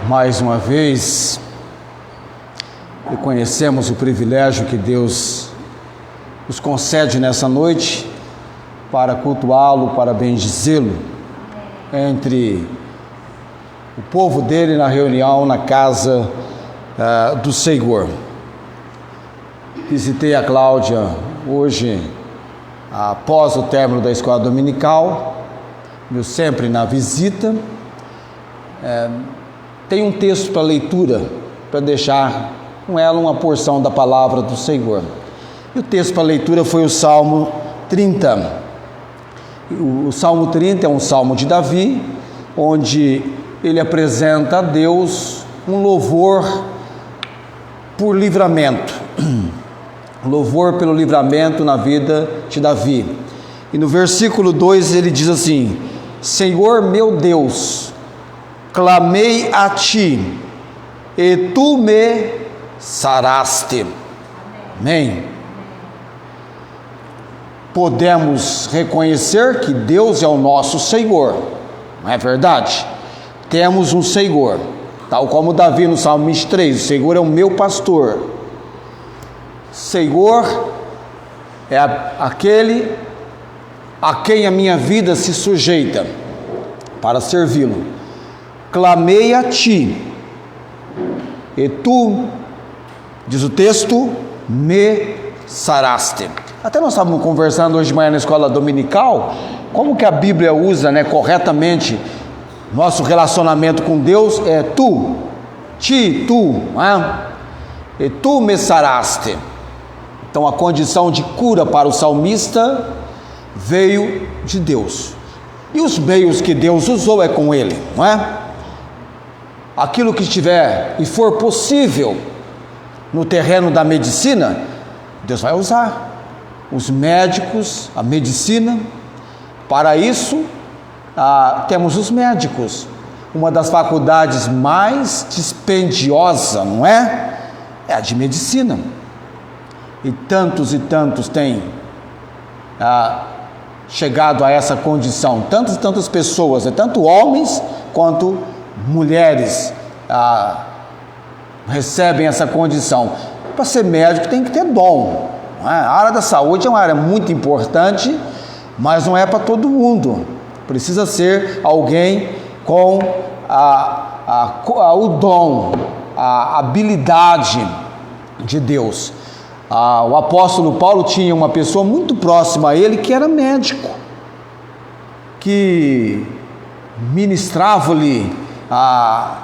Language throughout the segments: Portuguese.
Mais uma vez, reconhecemos o privilégio que Deus nos concede nessa noite para cultuá-lo, para bendizê-lo entre o povo dele na reunião na casa do Senhor. Visitei a Cláudia hoje, após o término da escola dominical, eu sempre na visita. Tem um texto para leitura, para deixar com ela uma porção da palavra do Senhor. E o texto para leitura foi o Salmo 30. O Salmo 30 é um salmo de Davi, onde ele apresenta a Deus um louvor por livramento. Louvor pelo livramento na vida de Davi. E no versículo 2 ele diz assim: Senhor meu Deus, clamei a ti, e tu me saraste. Amém. Podemos reconhecer que Deus é o nosso Senhor, não é verdade? Temos um Senhor, tal como Davi no Salmo 23, o Senhor é o meu pastor. Senhor é aquele a quem a minha vida se sujeita para servi-lo. Clamei a ti, e tu, diz o texto, me saraste. Até nós estávamos conversando hoje de manhã na escola dominical, como que a Bíblia usa, corretamente, nosso relacionamento com Deus é tu, e tu me saraste. Então a condição de cura para o salmista veio de Deus. E os meios que Deus usou é com ele, não é? Aquilo que estiver e for possível no terreno da medicina, Deus vai usar. Os médicos, a medicina. Para isso, temos os médicos. Uma das faculdades mais dispendiosa, não é? É a de medicina. E tantos têm chegado a essa condição. Tantas e tantas pessoas, tanto homens quanto mulheres recebem essa condição. Para ser médico tem que ter dom. Não é? A área da saúde é uma área muito importante, mas não é para todo mundo. Precisa ser alguém com o dom, a habilidade de Deus. O apóstolo Paulo tinha uma pessoa muito próxima a ele que era médico, que ministrava-lhe a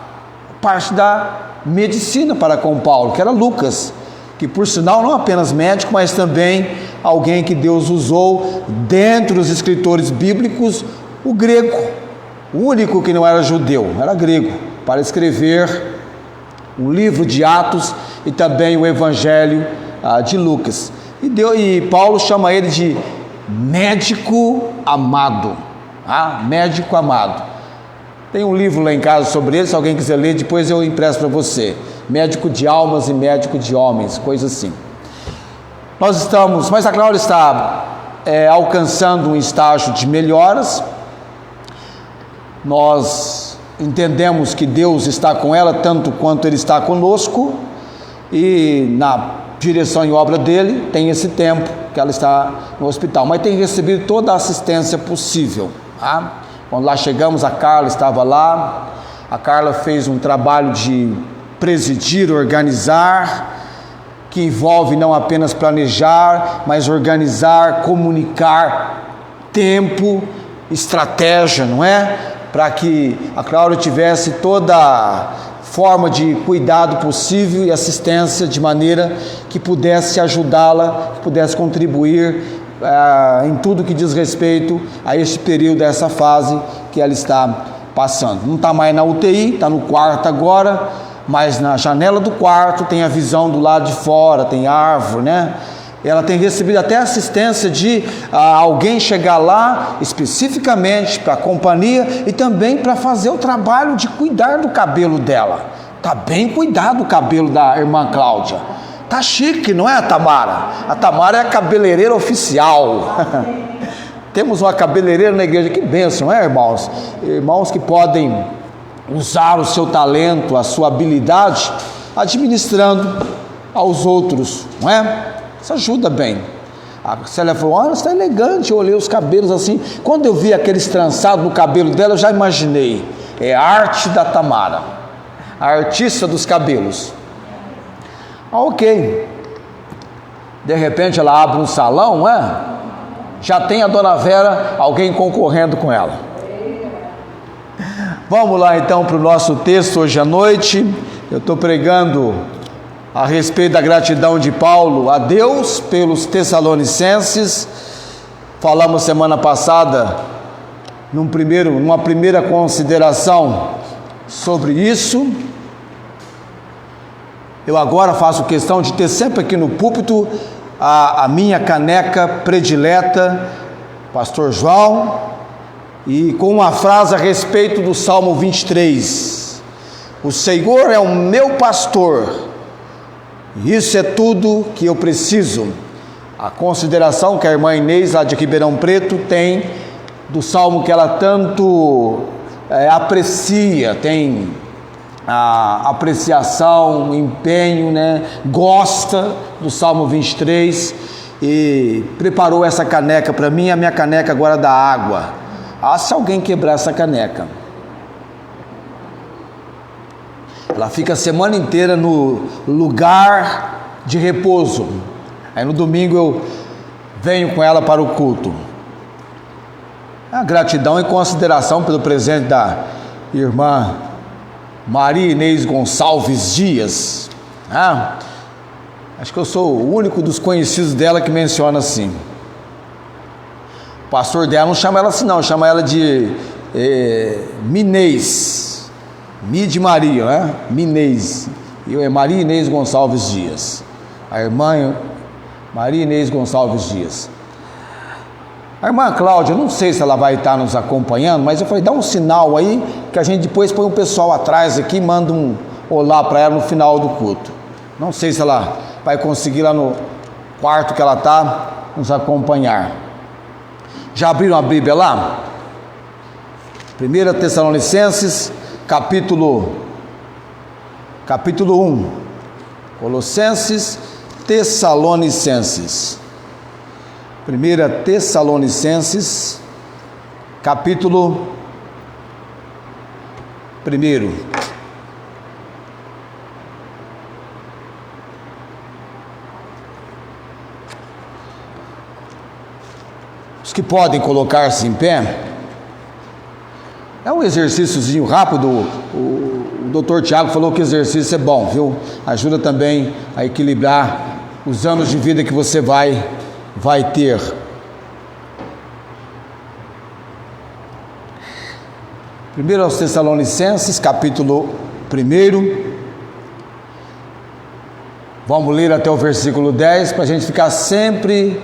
parte da medicina para com Paulo, que era Lucas, que por sinal não apenas médico, mas também alguém que Deus usou dentre os escritores bíblicos, o grego, o único que não era judeu, era grego, para escrever o livro de Atos e também o Evangelho de Lucas. E Paulo chama ele de médico amado. Médico amado. Tem um livro lá em casa sobre ele, se alguém quiser ler, depois eu empresto para você. Médico de almas e médico de homens, coisa assim. Mas a Cláudia está alcançando um estágio de melhoras. Nós entendemos que Deus está com ela tanto quanto Ele está conosco, e na direção e obra dele tem esse tempo que ela está no hospital, mas tem recebido toda a assistência possível. Quando lá chegamos, a Carla estava lá. A Carla fez um trabalho de presidir, organizar, que envolve não apenas planejar, mas organizar, comunicar tempo, estratégia, não é? Para que a Cláudia tivesse toda a forma de cuidado possível e assistência, de maneira que pudesse ajudá-la, que pudesse contribuir em tudo que diz respeito a este período, a essa fase que ela está passando. Não está mais na UTI, está no quarto agora, mas na janela do quarto tem a visão do lado de fora, tem árvore, né? Ela tem recebido até assistência de alguém chegar lá especificamente para a companhia e também para fazer o trabalho de cuidar do cabelo dela. Está bem cuidado o cabelo da irmã Cláudia. Tá chique, não é, a Tamara? A Tamara é a cabeleireira oficial. Temos uma cabeleireira na igreja, que bênção, não é, irmãos? Irmãos que podem usar o seu talento, a sua habilidade, administrando aos outros, não é? Isso ajuda bem. A Célia falou, olha, você está elegante, eu olhei os cabelos assim, quando eu vi aqueles trançados no cabelo dela, eu já imaginei, é a arte da Tamara, a artista dos cabelos. Ok, de repente ela abre um salão, não é? Já tem a Dona Vera, alguém concorrendo com ela. Vamos lá então para o nosso texto hoje à noite. Eu estou pregando a respeito da gratidão de Paulo a Deus pelos Tessalonicenses. Falamos semana passada, numa primeira consideração sobre isso. Eu agora faço questão de ter sempre aqui no púlpito a minha caneca predileta, Pastor João, e com uma frase a respeito do Salmo 23. O Senhor é o meu pastor, e isso é tudo que eu preciso. A consideração que a irmã Inês, lá de Ribeirão Preto, tem do Salmo que ela tanto aprecia, tem a apreciação, o empenho, né? Gosta do Salmo 23 e preparou essa caneca para mim, a minha caneca agora da água. Se alguém quebrar essa caneca, ela fica a semana inteira no lugar de repouso. Aí no domingo eu venho com ela para o culto. A gratidão e consideração pelo presente da irmã Maria Inês Gonçalves Dias. Acho que eu sou o único dos conhecidos dela que menciona assim. O pastor dela não chama ela assim não, chama ela de Minês, de Maria, né? Minês. Eu é Maria Inês Gonçalves Dias. A irmã Maria Inês Gonçalves Dias. A irmã Cláudia, não sei se ela vai estar nos acompanhando, mas eu falei, dá um sinal aí, que a gente depois põe um pessoal atrás aqui, manda um olá para ela no final do culto. Não sei se ela vai conseguir lá no quarto que ela está nos acompanhar. Já abriram a Bíblia lá? 1 Tessalonicenses, capítulo 1. Colossenses, Tessalonicenses. 1 Tessalonicenses, capítulo 1. Os que podem colocar-se em pé. É um exercíciozinho rápido. O doutor Tiago falou que exercício é bom, viu? Ajuda também a equilibrar os anos de vida que você vai ter. Primeiro aos Tessalonicenses, capítulo 1. Vamos ler até o versículo 10, para a gente ficar sempre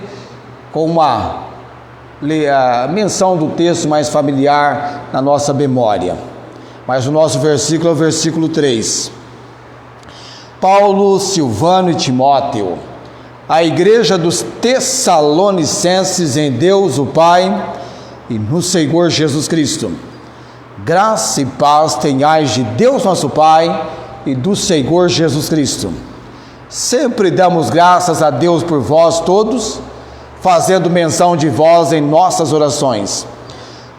com a menção do texto mais familiar na nossa memória. Mas o nosso versículo é o versículo 3. Paulo, Silvano e Timóteo, a igreja dos Tessalonicenses em Deus o Pai e no Senhor Jesus Cristo. Graça e paz tenhais de Deus nosso Pai e do Senhor Jesus Cristo. Sempre damos graças a Deus por vós todos, fazendo menção de vós em nossas orações,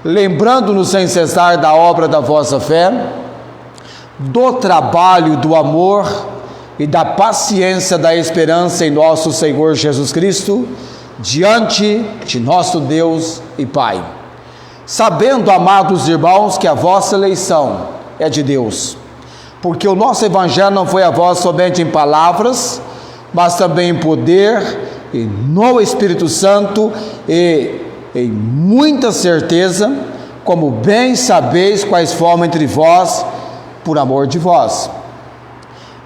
lembrando-nos sem cessar da obra da vossa fé, do trabalho, do amor e da paciência da esperança em nosso Senhor Jesus Cristo, diante de nosso Deus e Pai. Sabendo, amados irmãos, que a vossa eleição é de Deus, porque o nosso evangelho não foi a vós somente em palavras, mas também em poder e no Espírito Santo e em muita certeza, como bem sabeis quais foram entre vós por amor de vós.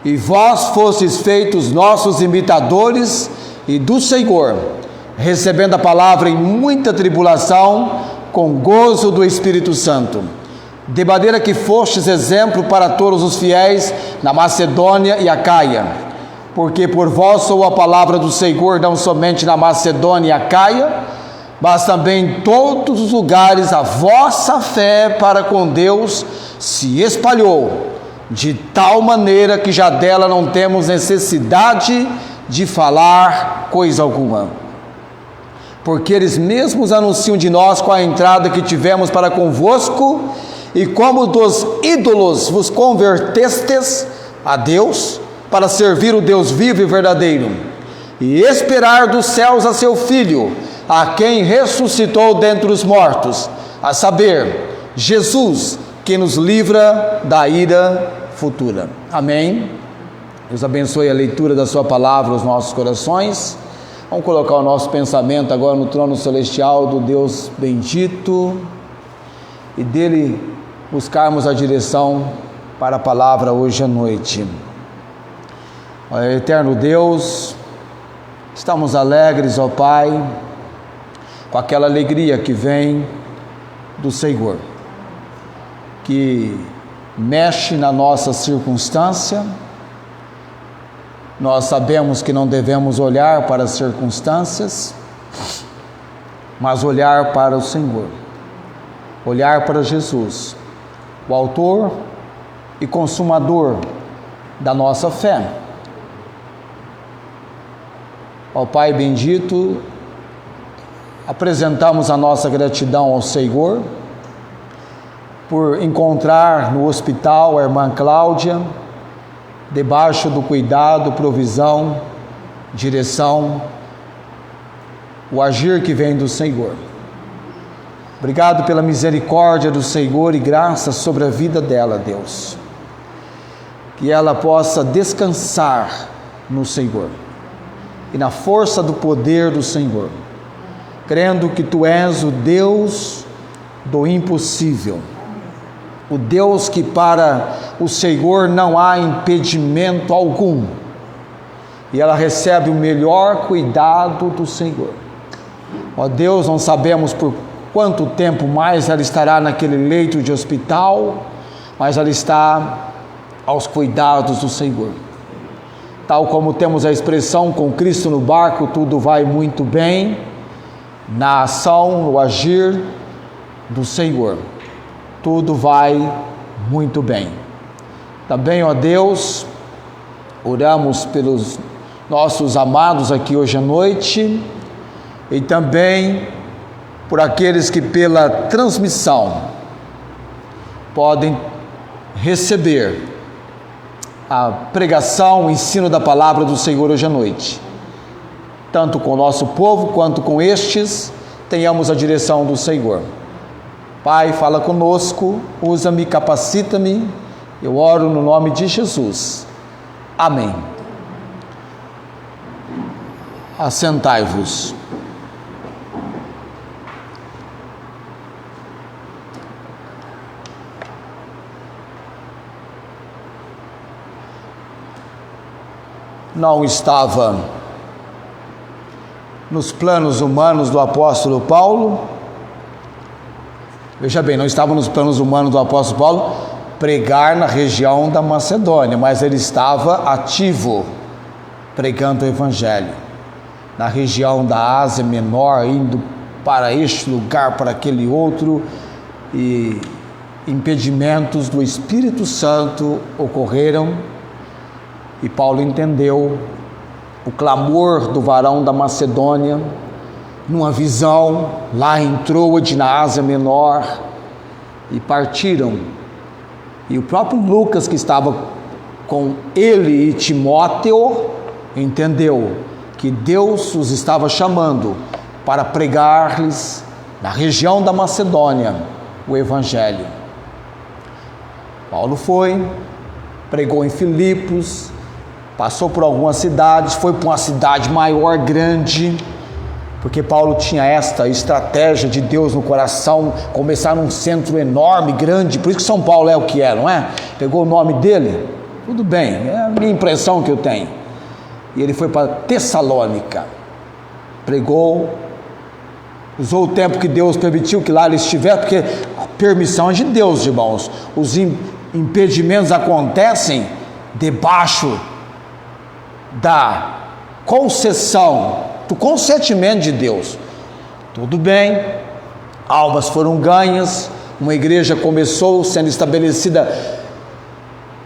E vós fostes feitos nossos imitadores e do Senhor, recebendo a palavra em muita tribulação, com gozo do Espírito Santo, de maneira que fostes exemplo para todos os fiéis na Macedônia e Acaia, porque por vós soou a palavra do Senhor não somente na Macedônia e Acaia, mas também em todos os lugares a vossa fé para com Deus se espalhou, de tal maneira que já dela não temos necessidade de falar coisa alguma. Porque eles mesmos anunciam de nós qual a entrada que tivemos para convosco, e como dos ídolos vos convertestes a Deus, para servir o Deus vivo e verdadeiro, e esperar dos céus a seu Filho, a quem ressuscitou dentre os mortos, a saber, Jesus, que nos livra da ira futura. Amém. Deus abençoe a leitura da sua palavra nos nossos corações. Vamos colocar o nosso pensamento agora no trono celestial do Deus bendito e dele buscarmos a direção para a palavra hoje à noite. Ó eterno Deus, estamos alegres, ó Pai, com aquela alegria que vem do Senhor, que mexe na nossa circunstância. Nós sabemos que não devemos olhar para as circunstâncias, mas olhar para o Senhor, olhar para Jesus, o autor e consumador da nossa fé. Ó Pai bendito, apresentamos a nossa gratidão ao Senhor por encontrar no hospital a irmã Cláudia, debaixo do cuidado, provisão, direção, o agir que vem do Senhor. Obrigado pela misericórdia do Senhor e graça sobre a vida dela, Deus. Que ela possa descansar no Senhor e na força do poder do Senhor, crendo que Tu és o Deus do impossível, o Deus que para o Senhor não há impedimento algum, e ela recebe o melhor cuidado do Senhor. Ó Deus, não sabemos por quanto tempo mais ela estará naquele leito de hospital, mas ela está aos cuidados do Senhor. Tal como temos a expressão, com Cristo no barco tudo vai muito bem, na ação, no agir do Senhor, tudo vai muito bem. Também, ó Deus, oramos pelos nossos amados aqui hoje à noite e também por aqueles que pela transmissão podem receber a pregação, o ensino da palavra do Senhor hoje à noite. Tanto com o nosso povo quanto com estes, tenhamos a direção do Senhor. Pai, fala conosco, usa-me, capacita-me, eu oro no nome de Jesus. Amém. Assentai-vos. Não estava nos planos humanos do apóstolo Paulo, veja bem, não estava nos planos humanos do apóstolo Paulo pregar na região da Macedônia, mas ele estava ativo pregando o evangelho na região da Ásia Menor, indo para este lugar, para aquele outro, e impedimentos do Espírito Santo ocorreram, e Paulo entendeu o clamor do varão da Macedônia, numa visão, lá em Troade, na Ásia Menor, e partiram. E o próprio Lucas, que estava com ele e Timóteo, entendeu que Deus os estava chamando para pregar-lhes, na região da Macedônia, o Evangelho. Paulo foi, pregou em Filipos, passou por algumas cidades, foi para uma cidade maior, grande, porque Paulo tinha esta estratégia de Deus no coração, começar num centro enorme, grande, por isso que São Paulo é o que é, não é? Pegou o nome dele, tudo bem, é a minha impressão que eu tenho. E ele foi para Tessalônica, pregou, usou o tempo que Deus permitiu que lá ele estivesse, porque a permissão é de Deus, irmãos. Os impedimentos acontecem debaixo da concessão, do consentimento de Deus. Tudo bem, almas foram ganhas, uma igreja começou sendo estabelecida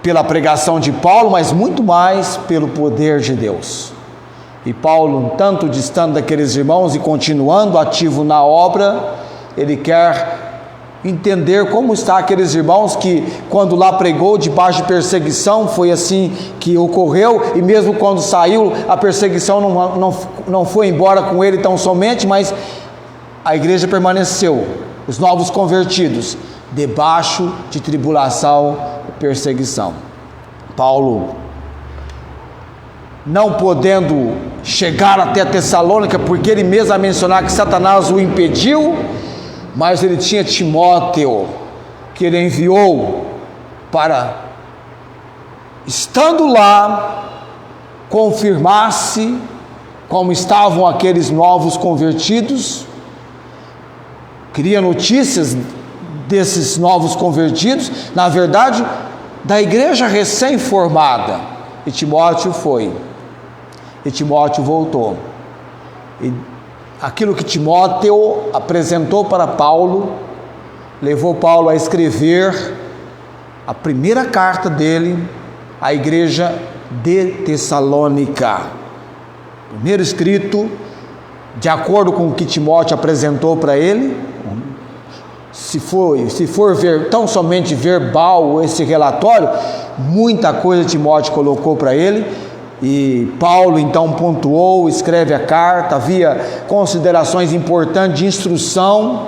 pela pregação de Paulo, mas muito mais pelo poder de Deus. E Paulo, tanto distante daqueles irmãos e continuando ativo na obra, ele quer entender como está aqueles irmãos que, quando lá pregou debaixo de perseguição, foi assim que ocorreu, e mesmo quando saiu, a perseguição não foi embora com ele tão somente, mas a igreja permaneceu, os novos convertidos, debaixo de tribulação e perseguição. Paulo, não podendo chegar até Tessalônica, porque ele mesmo a mencionar que Satanás o impediu, mas ele tinha Timóteo, que ele enviou para, estando lá, confirmasse como estavam aqueles novos convertidos, queria notícias desses novos convertidos, na verdade, da igreja recém-formada. E Timóteo foi, e Timóteo voltou, e aquilo que Timóteo apresentou para Paulo, levou Paulo a escrever a primeira carta dele à igreja de Tessalônica. Primeiro escrito, de acordo com o que Timóteo apresentou para ele. Se for ver tão somente verbal esse relatório, muita coisa Timóteo colocou para ele. E Paulo então pontuou, escreve a carta, havia considerações importantes de instrução.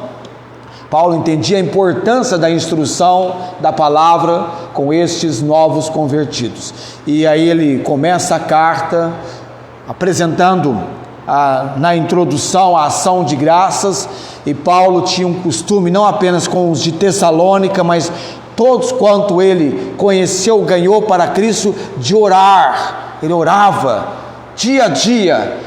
Paulo entendia a importância da instrução da palavra com estes novos convertidos. E aí ele começa a carta apresentando na introdução a ação de graças, e Paulo tinha um costume, não apenas com os de Tessalônica, mas todos quanto ele conheceu, ganhou para Cristo, de orar. Ele orava dia a dia,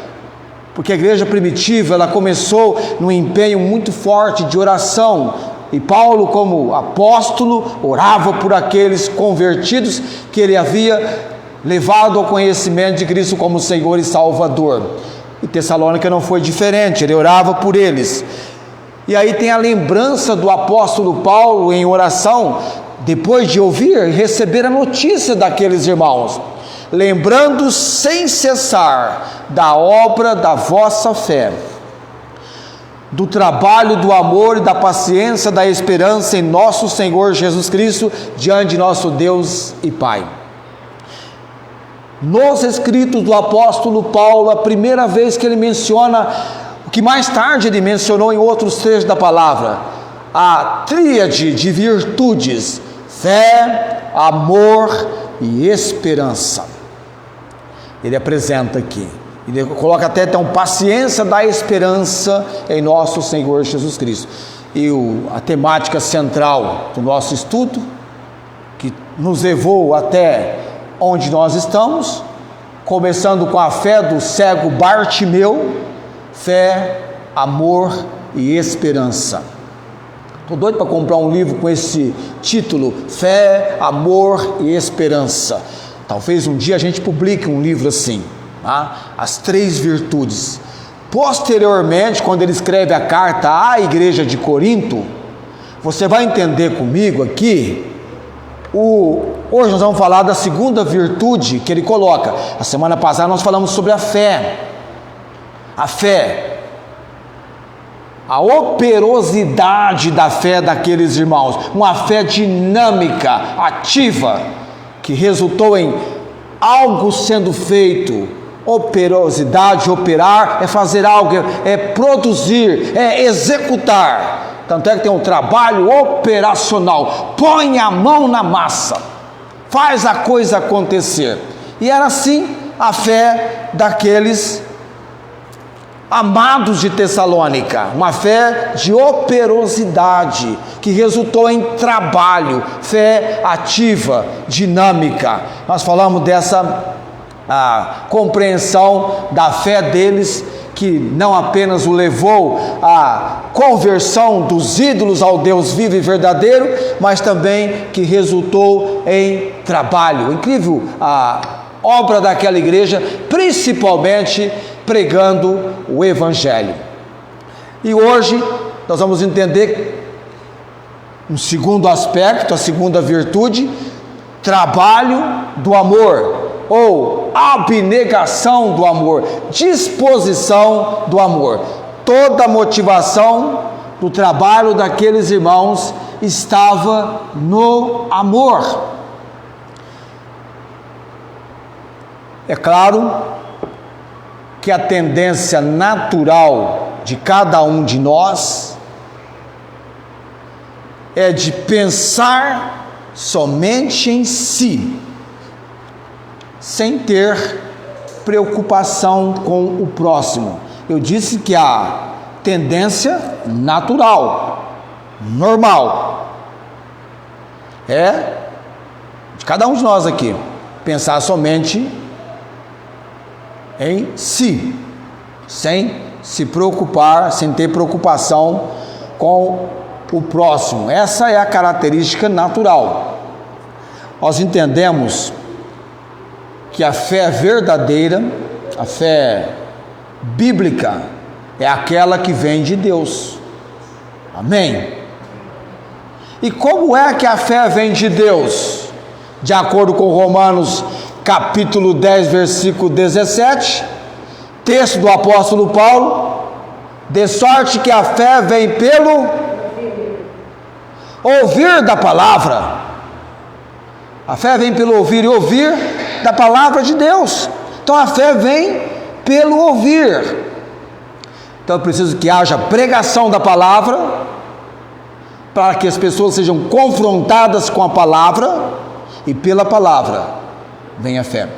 porque a igreja primitiva, ela começou num empenho muito forte de oração, e Paulo, como apóstolo, orava por aqueles convertidos que ele havia levado ao conhecimento de Cristo como Senhor e Salvador. E Tessalônica não foi diferente, ele orava por eles. E aí tem a lembrança do apóstolo Paulo em oração, depois de ouvir e receber a notícia daqueles irmãos, lembrando sem cessar da obra da vossa fé, do trabalho, do amor e da paciência, da esperança em nosso Senhor Jesus Cristo, diante de nosso Deus e Pai. Nos escritos do apóstolo Paulo, a primeira vez que ele menciona o que mais tarde ele mencionou em outros trechos da palavra, a tríade de virtudes: fé, amor e esperança. Ele apresenta aqui, ele coloca até então paciência da esperança em nosso Senhor Jesus Cristo. E a temática central do nosso estudo, que nos levou até onde nós estamos, começando com a fé do cego Bartimeu: fé, amor e esperança. Estou doido para comprar um livro com esse título: Fé, Amor e Esperança. Talvez um dia a gente publique um livro assim, tá? As três virtudes. Posteriormente, quando ele escreve a carta à igreja de Corinto, você vai entender comigo aqui. Hoje nós vamos falar da segunda virtude que ele coloca. A semana passada nós falamos sobre a fé. A fé, a operosidade da fé daqueles irmãos, uma fé dinâmica, ativa, que resultou em algo sendo feito. Operosidade, operar, é fazer algo, é produzir, é executar. Tanto é que tem um trabalho operacional, põe a mão na massa, faz a coisa acontecer. E era assim a fé daqueles amados de Tessalônica, uma fé de operosidade, que resultou em trabalho, fé ativa, dinâmica. Nós falamos dessa compreensão da fé deles, que não apenas o levou à conversão dos ídolos ao Deus vivo e verdadeiro, mas também que resultou em trabalho. Incrível a obra daquela igreja, principalmente pregando o Evangelho. E hoje nós vamos entender um segundo aspecto, a segunda virtude, trabalho do amor, ou abnegação do amor, disposição do amor. Toda a motivação do trabalho daqueles irmãos estava no amor. É claro que a tendência natural de cada um de nós é de pensar somente em si, sem ter preocupação com o próximo. Eu disse que a tendência natural, normal, é de cada um de nós aqui, pensar somente em si, sem se preocupar, sem ter preocupação com o próximo. Essa é a característica natural. Nós entendemos que a fé verdadeira, a fé bíblica, é aquela que vem de Deus. Amém? E como é que a fé vem de Deus? De acordo com Romanos capítulo 10, versículo 17, texto do apóstolo Paulo: de sorte que a fé vem pelo ouvir da palavra. A fé vem pelo ouvir, e ouvir da palavra de Deus. Então a fé vem pelo ouvir. Então é preciso que haja pregação da palavra, para que as pessoas sejam confrontadas com a palavra, e pela palavra vem a fé.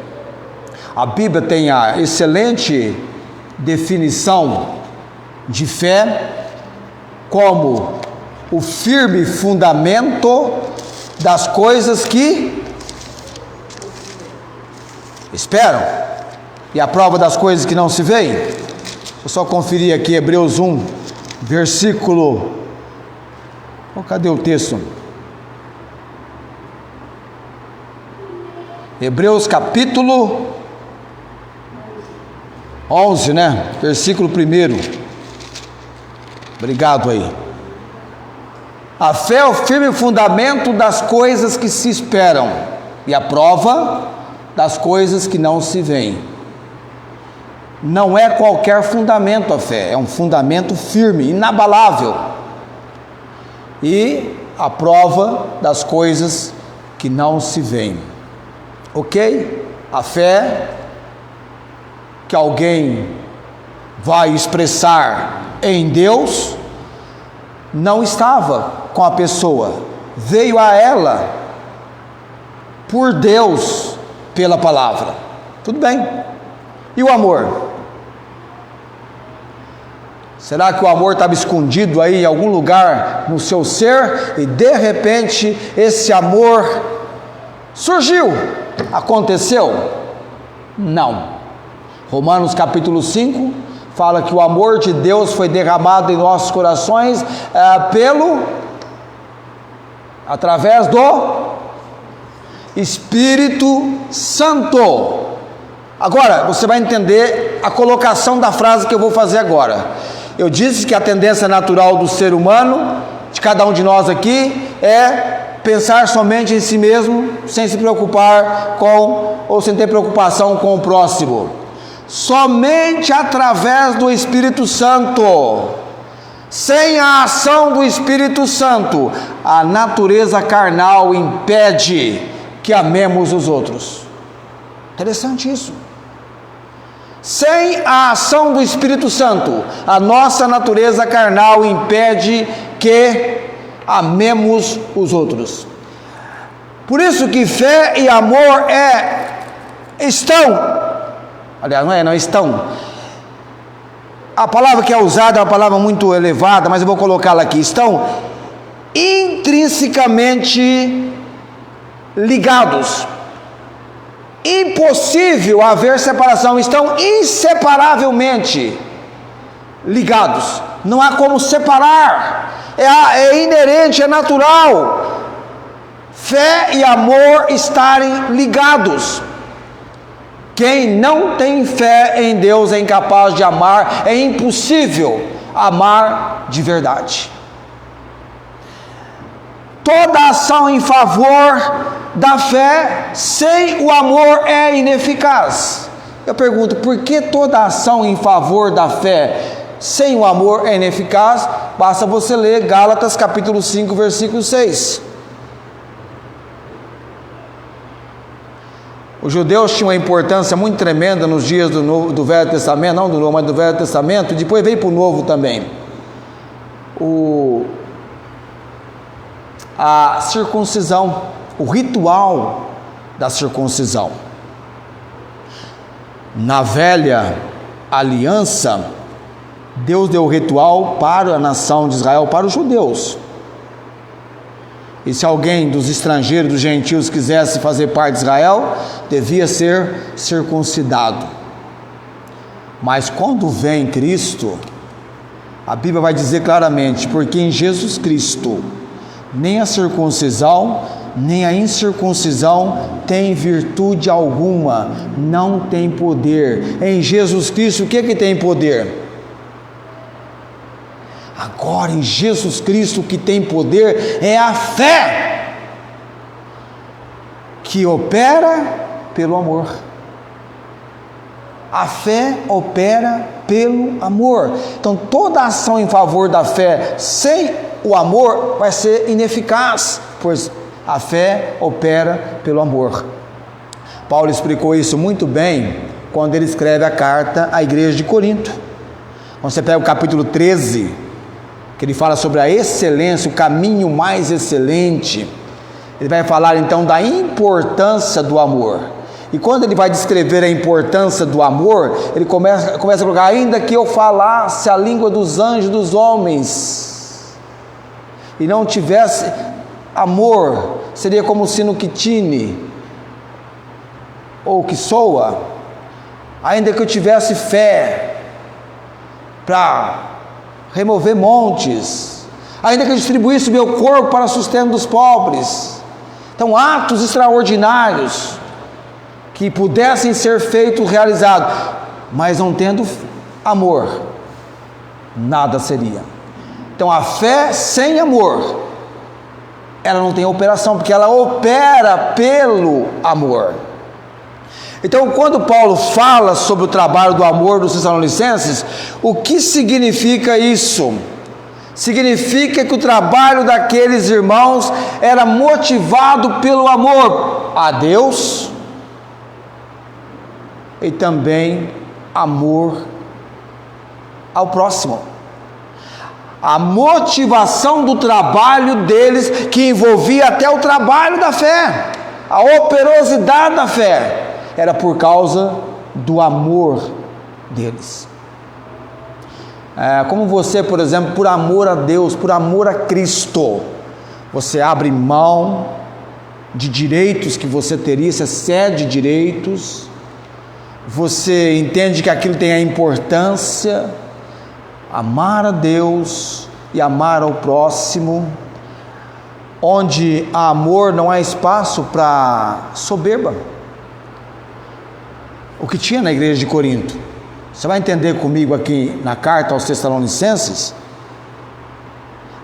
A Bíblia tem a excelente definição de fé como o firme fundamento das coisas que esperam e a prova das coisas que não se veem. Vou só conferir aqui Hebreus 1, versículo... cadê o texto? Hebreus capítulo 11, né? Versículo 1. Obrigado aí. A fé é o firme fundamento das coisas que se esperam e a prova das coisas que não se veem. Não é qualquer fundamento a fé, é um fundamento firme, inabalável. E a prova das coisas que não se veem. Ok? A fé que alguém vai expressar em Deus não estava com a pessoa, veio a ela por Deus, pela palavra. Tudo bem. E o amor? Será que o amor estava escondido aí em algum lugar no seu ser e de repente esse amor surgiu? Aconteceu? Não. Romanos capítulo 5 fala que o amor de Deus foi derramado em nossos corações através do Espírito Santo. Agora, você vai entender a colocação da frase que eu vou fazer agora. Eu disse que a tendência natural do ser humano, de cada um de nós aqui, é pensar somente em si mesmo, sem se preocupar ou sem ter preocupação com o próximo. Somente através do Espírito Santo, sem a ação do Espírito Santo, a natureza carnal impede que amemos os outros. Interessante isso. Sem a ação do Espírito Santo, a nossa natureza carnal impede que amemos os outros. Por isso que fé e amor não estão. A palavra que é usada é uma palavra muito elevada, mas eu vou colocá-la aqui. Estão intrinsecamente ligados. Impossível haver separação, estão inseparavelmente ligados. Não há como separar, é inerente, é natural. Fé e amor estarem ligados. Quem não tem fé em Deus é incapaz de amar, é impossível amar de verdade. Toda ação em favor da fé sem o amor é ineficaz. Eu pergunto, por que toda ação em favor da fé sem o amor é ineficaz? Basta você ler Gálatas capítulo 5, versículo 6. Os judeus tinham uma importância muito tremenda nos dias do Velho Testamento, não do Novo, mas do Velho Testamento, e depois veio para o Novo também. A circuncisão, o ritual da circuncisão. Na velha aliança, Deus deu o ritual para a nação de Israel, para os judeus. E se alguém dos estrangeiros, dos gentios, quisesse fazer parte de Israel, devia ser circuncidado. Mas quando vem Cristo, a Bíblia vai dizer claramente, porque em Jesus Cristo, nem a circuncisão, nem a incircuncisão tem virtude alguma, não tem poder. Em Jesus Cristo, o que tem poder? Agora, em Jesus Cristo, o que tem poder é a fé, que opera pelo amor. A fé opera pelo amor. Então, toda ação em favor da fé sem o amor vai ser ineficaz, pois a fé opera pelo amor. Paulo explicou isso muito bem quando ele escreve a carta à igreja de Corinto. Quando você pega o capítulo 13, que ele fala sobre a excelência, o caminho mais excelente, ele vai falar então da importância do amor. E quando ele vai descrever a importância do amor, ele começa a colocar, ainda que eu falasse a língua dos anjos e dos homens, e não tivesse amor, seria como o sino que tine, ou que soa. Ainda que eu tivesse fé para remover montes, ainda que eu distribuísse meu corpo para sustento dos pobres. Então, atos extraordinários que pudessem ser feitos, realizados, mas não tendo amor, nada seria. Então, a fé sem amor, ela não tem operação, porque ela opera pelo amor. Então, quando Paulo fala sobre o trabalho do amor dos Tessalonicenses, o que significa isso? Significa que o trabalho daqueles irmãos era motivado pelo amor a Deus e também amor ao próximo. A motivação do trabalho deles, que envolvia até o trabalho da fé, a operosidade da fé, era por causa do amor deles. Como você, por exemplo, por amor a Deus, por amor a Cristo, você abre mão de direitos que você teria, você cede direitos, você entende que aquilo tem a importância. Amar a Deus e amar ao próximo, onde há amor não há espaço para soberba. O que tinha na igreja de Corinto, você vai entender comigo aqui na carta aos Tessalonicenses,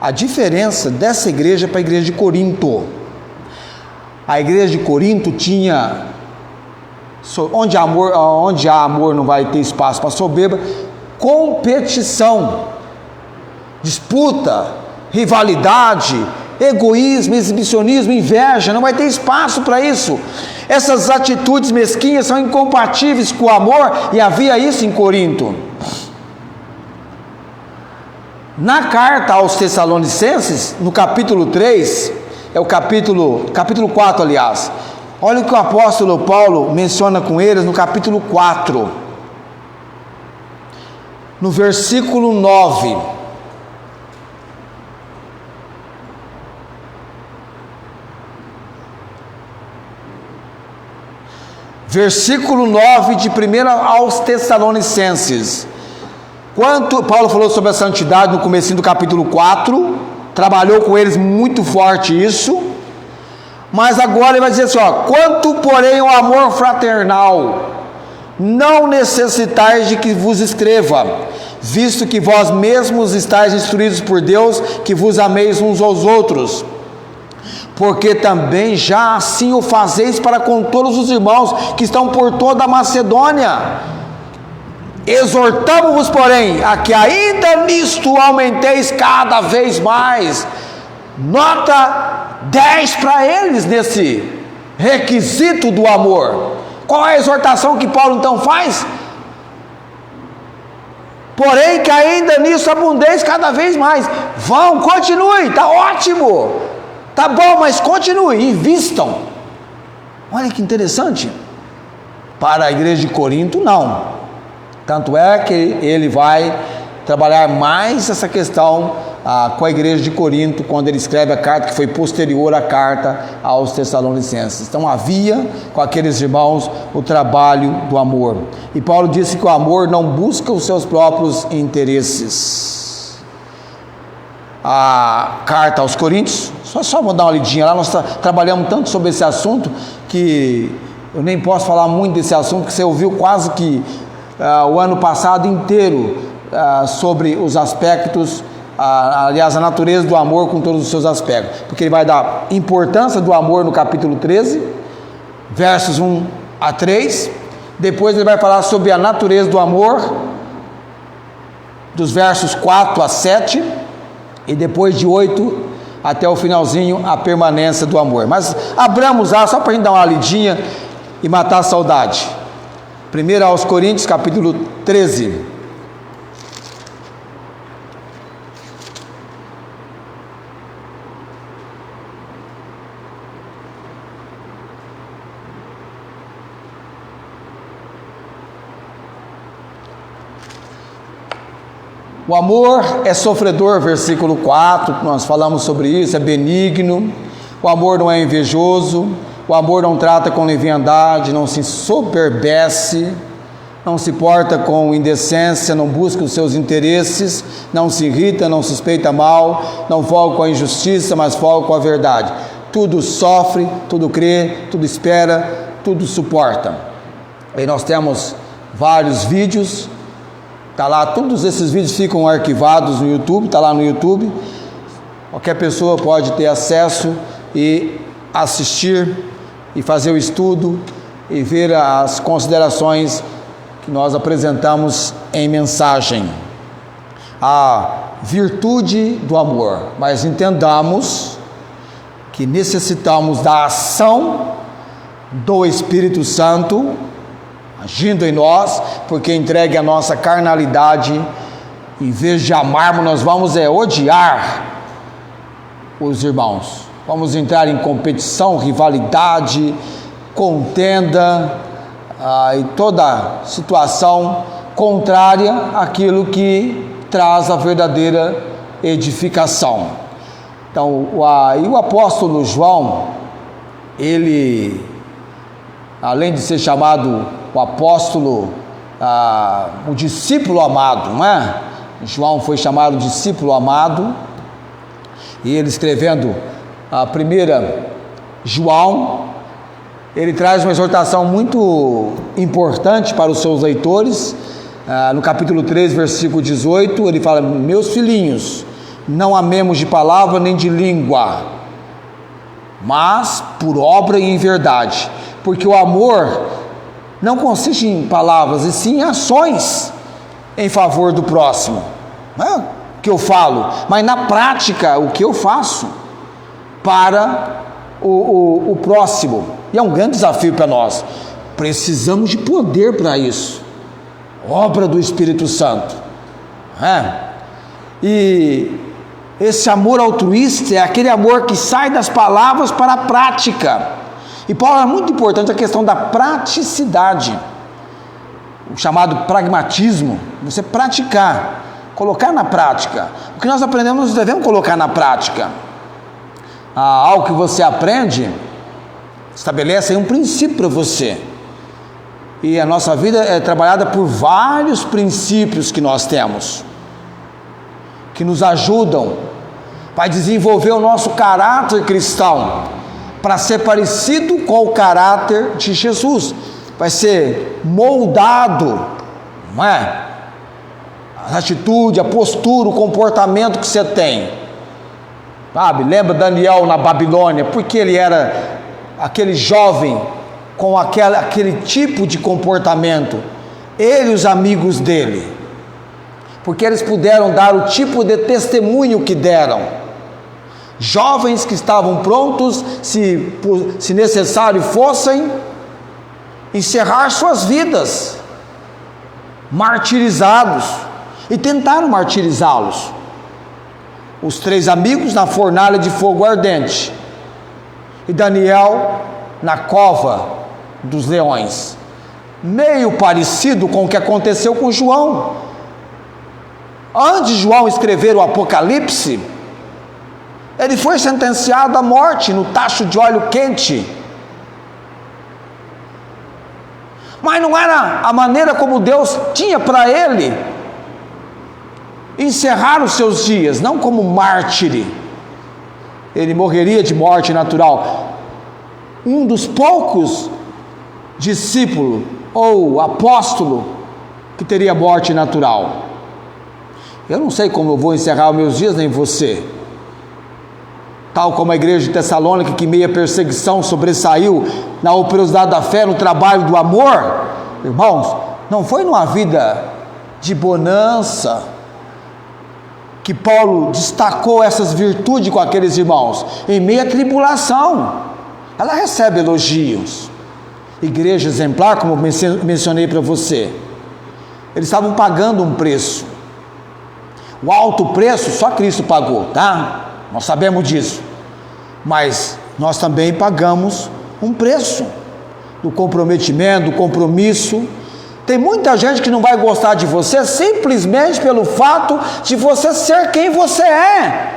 a diferença dessa igreja para a igreja de Corinto. A igreja de Corinto tinha, onde há amor não vai ter espaço para soberba, competição, disputa, rivalidade, egoísmo, exibicionismo, inveja, não vai ter espaço para isso. Essas atitudes mesquinhas são incompatíveis com o amor, e havia isso em Corinto. Na carta aos Tessalonicenses, no capítulo 3, é o capítulo 4, aliás, olha o que o apóstolo Paulo menciona com eles no capítulo 4, no versículo 9. Versículo 9 de 1 aos Tessalonicenses. Quanto Paulo falou sobre a santidade no comecinho do capítulo 4, trabalhou com eles muito forte isso, mas agora ele vai dizer assim, quanto porém ao amor fraternal, não necessitais de que vos escreva, visto que vós mesmos estáis instruídos por Deus, que vos ameis uns aos outros, porque também já assim o fazeis para com todos os irmãos que estão por toda a Macedônia. Exortamo-vos, porém, a que ainda nisto aumenteis cada vez mais. Nota 10 para eles nesse requisito do amor. Qual é a exortação que Paulo então faz? Porém, que ainda nisso abundeis cada vez mais. Vão, continuem, está ótimo. Tá bom, mas continue, invistam. Olha que interessante. Para a igreja de Corinto, não. Tanto é que ele vai trabalhar mais essa questão com a igreja de Corinto, quando ele escreve a carta que foi posterior à carta aos Tessalonicenses. Então havia com aqueles irmãos o trabalho do amor. E Paulo disse que o amor não busca os seus próprios interesses. A carta aos Coríntios, só vou dar uma lidinha lá, nós trabalhamos tanto sobre esse assunto que eu nem posso falar muito desse assunto, que você ouviu quase que o ano passado inteiro sobre os aspectos, aliás, a natureza do amor com todos os seus aspectos, porque ele vai dar importância do amor no capítulo 13, versos 1 a 3, depois ele vai falar sobre a natureza do amor, dos versos 4 a 7, e depois de 8 até o finalzinho, a permanência do amor. Mas abramos lá, só para a gente dar uma lidinha e matar a saudade. 1 aos Coríntios, capítulo 13. O amor é sofredor, versículo 4, nós falamos sobre isso, é benigno, o amor não é invejoso, o amor não trata com leviandade, não se soberbece, não se porta com indecência, não busca os seus interesses, não se irrita, não suspeita mal, não folga com a injustiça, mas folga com a verdade. Tudo sofre, tudo crê, tudo espera, tudo suporta. E nós temos vários vídeos. Está lá, todos esses vídeos ficam arquivados no YouTube, está lá no YouTube. Qualquer pessoa pode ter acesso e assistir e fazer o estudo e ver as considerações que nós apresentamos em mensagem. A virtude do amor, mas entendamos que necessitamos da ação do Espírito Santo agindo em nós, porque entregue a nossa carnalidade, em vez de amarmos, nós vamos odiar os irmãos, vamos entrar em competição, rivalidade, contenda, e toda situação contrária àquilo que traz a verdadeira edificação. Então, o apóstolo João, ele, além de ser chamado o apóstolo, o discípulo amado, não é? João foi chamado discípulo amado, e ele escrevendo a primeira João, ele traz uma exortação muito importante para os seus leitores. No capítulo 3, versículo 18, ele fala: meus filhinhos, não amemos de palavra nem de língua, mas por obra e em verdade, porque o amor não consiste em palavras, e sim em ações em favor do próximo. Não é o que eu falo, mas na prática, o que eu faço para o próximo. E é um grande desafio para nós. Precisamos de poder para isso. Obra do Espírito Santo. E esse amor altruísta é aquele amor que sai das palavras para a prática. E Paulo é muito importante a questão da praticidade, o chamado pragmatismo, você praticar, colocar na prática. O que nós aprendemos, nós devemos colocar na prática. Algo que você aprende, estabelece aí um princípio para você. E a nossa vida é trabalhada por vários princípios que nós temos, que nos ajudam para desenvolver o nosso caráter cristão, para ser parecido com o caráter de Jesus, vai ser moldado, não é? a atitude, a postura, o comportamento que você tem. Sabe? Lembra Daniel na Babilônia? Porque ele era aquele jovem com aquele tipo de comportamento. Ele e os amigos dele. Porque eles puderam dar o tipo de testemunho que deram. Jovens que estavam prontos, se necessário fossem, encerrar suas vidas, martirizados, e tentaram martirizá-los. Os 3 amigos na fornalha de fogo ardente, e Daniel na cova dos leões, meio parecido com o que aconteceu com João. Antes de João escrever o Apocalipse, ele foi sentenciado à morte no tacho de óleo quente. Mas não era a maneira como Deus tinha para ele encerrar os seus dias, não como mártire. Ele morreria de morte natural. Um dos poucos discípulos ou apóstolo que teria morte natural. Eu não sei como eu vou encerrar os meus dias, nem você. Tal como a igreja de Tessalônica, que meia perseguição sobressaiu na operosidade da fé, no trabalho do amor. Irmãos, não foi numa vida de bonança que Paulo destacou essas virtudes com aqueles irmãos. Em meia tribulação, ela recebe elogios. Igreja exemplar, como mencionei para você, eles estavam pagando um preço. O alto preço só Cristo pagou, tá? Nós sabemos disso. Mas nós também pagamos um preço do comprometimento, do compromisso. Tem muita gente que não vai gostar de você simplesmente pelo fato de você ser quem você é.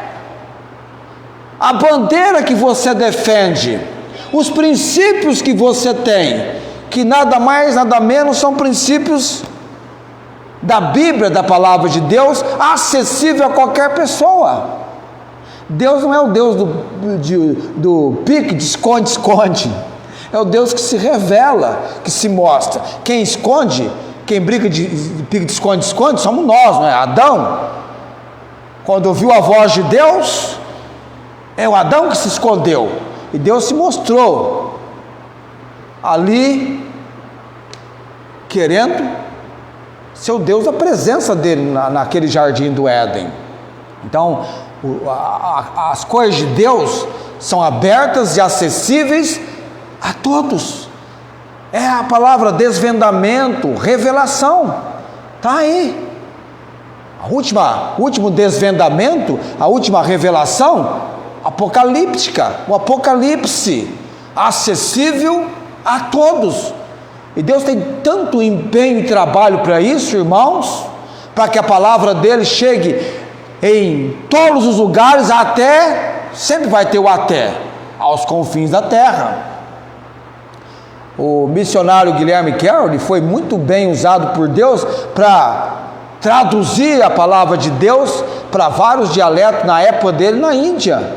A bandeira que você defende, os princípios que você tem, que nada mais, nada menos são princípios da Bíblia, da palavra de Deus, acessível a qualquer pessoa. Deus não é o Deus do pique, de esconde. É o Deus que se revela, que se mostra. Quem esconde, quem briga de pique, de esconde, somos nós, não é? Adão, quando ouviu a voz de Deus, é o Adão que se escondeu. E Deus se mostrou ali, querendo ser o Deus, a presença dele naquele jardim do Éden. Então, as coisas de Deus são abertas e acessíveis a todos. É a palavra desvendamento, revelação, está aí. O último desvendamento, a última revelação apocalíptica, o Apocalipse, acessível a todos. E Deus tem tanto empenho e trabalho para isso, irmãos, para que a palavra dele chegue em todos os lugares, sempre vai ter o até, aos confins da terra. O missionário Guilherme Carroll foi muito bem usado por Deus para traduzir a palavra de Deus para vários dialetos na época dele na Índia,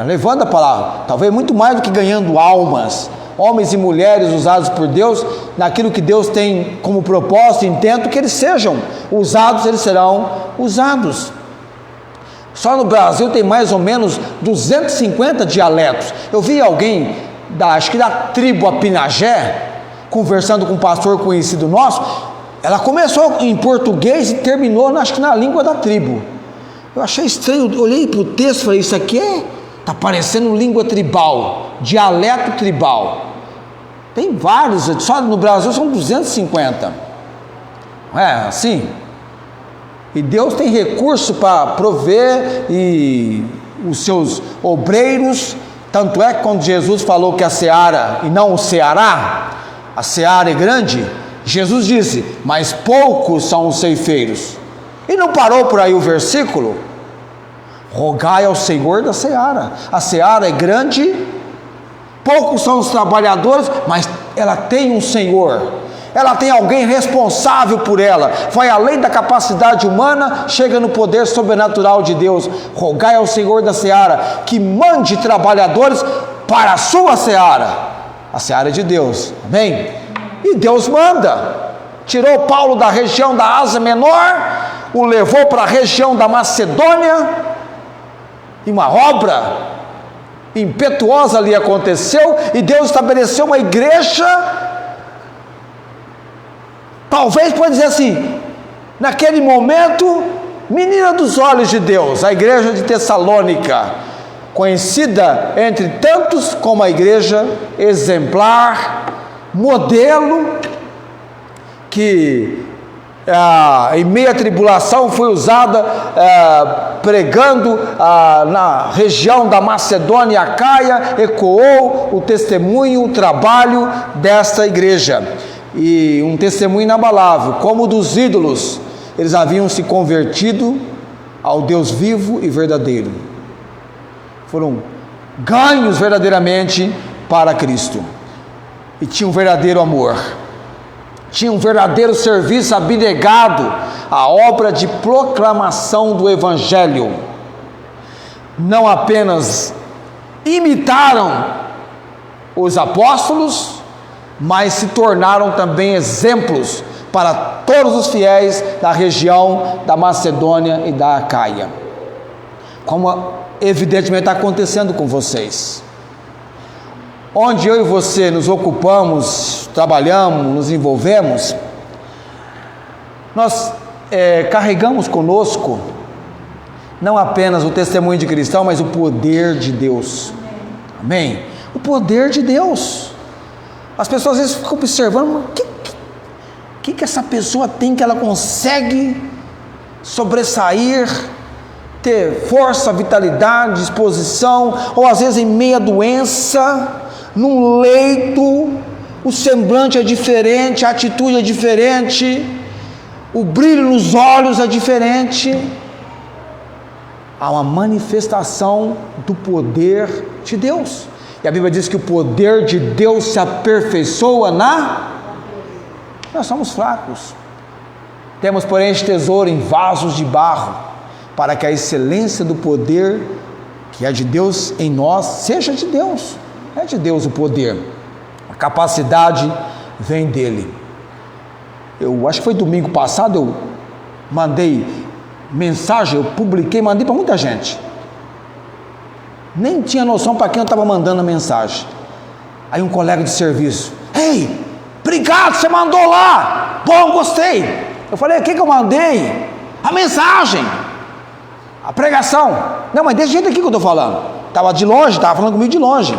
levando a palavra, talvez muito mais do que ganhando almas, homens e mulheres usados por Deus, naquilo que Deus tem como propósito e intento que eles sejam usados, eles serão usados. Só no Brasil tem mais ou menos 250 dialetos. Eu vi alguém, acho que da tribo Apinagé, conversando com um pastor conhecido nosso. Ela começou em português e terminou, acho que na língua da tribo. Eu achei estranho, olhei para o texto e falei, isso aqui está parecendo língua tribal, dialeto tribal. Tem vários, só no Brasil são 250. Não é assim? E Deus tem recurso para prover e os seus obreiros. Tanto é que quando Jesus falou que a seara e não o ceará, a seara é grande, Jesus disse, mas poucos são os ceifeiros. E não parou por aí o versículo? Rogai ao Senhor da seara. A seara é grande, poucos são os trabalhadores, mas ela tem um Senhor. Ela tem alguém responsável por ela, vai além da capacidade humana, chega no poder sobrenatural de Deus. Rogai ao Senhor da seara, que mande trabalhadores para a sua seara, a seara de Deus, amém? E Deus manda, tirou Paulo da região da Ásia Menor, o levou para a região da Macedônia, e uma obra impetuosa ali aconteceu, e Deus estabeleceu uma igreja, talvez pode dizer assim, naquele momento, menina dos olhos de Deus, a igreja de Tessalônica, conhecida entre tantos como a igreja exemplar, modelo, que em meio à tribulação foi usada pregando na região da Macedônia e Acaia, ecoou o testemunho, o trabalho desta igreja, e um testemunho inabalável, como dos ídolos, eles haviam se convertido ao Deus vivo e verdadeiro, foram ganhos verdadeiramente para Cristo, e tinham um verdadeiro amor, tinha um verdadeiro serviço abnegado à obra de proclamação do Evangelho. Não apenas imitaram os apóstolos, mas se tornaram também exemplos para todos os fiéis da região da Macedônia e da Acaia, como evidentemente está acontecendo com vocês. Onde eu e você nos ocupamos, trabalhamos, nos envolvemos, nós carregamos conosco não apenas o testemunho de cristão, mas o poder de Deus. Amém? O poder de Deus. As pessoas às vezes ficam observando, o que essa pessoa tem que ela consegue sobressair, ter força, vitalidade, disposição, ou às vezes em meia doença, num leito, o semblante é diferente, a atitude é diferente, o brilho nos olhos é diferente. Há uma manifestação do poder de Deus, e a Bíblia diz que o poder de Deus se aperfeiçoa nós somos fracos, temos porém este tesouro em vasos de barro, para que a excelência do poder que é de Deus em nós seja de Deus. É de Deus o poder, a capacidade vem dele. Eu acho que foi domingo passado, eu mandei mensagem, eu publiquei, mandei para muita gente, nem tinha noção para quem eu estava mandando a mensagem. Aí um colega de serviço: ei, obrigado, você mandou lá, bom, gostei. Eu falei: o que eu mandei? A mensagem, a pregação. Não, mas desse jeito aqui que eu estou falando, estava de longe, estava falando comigo de longe.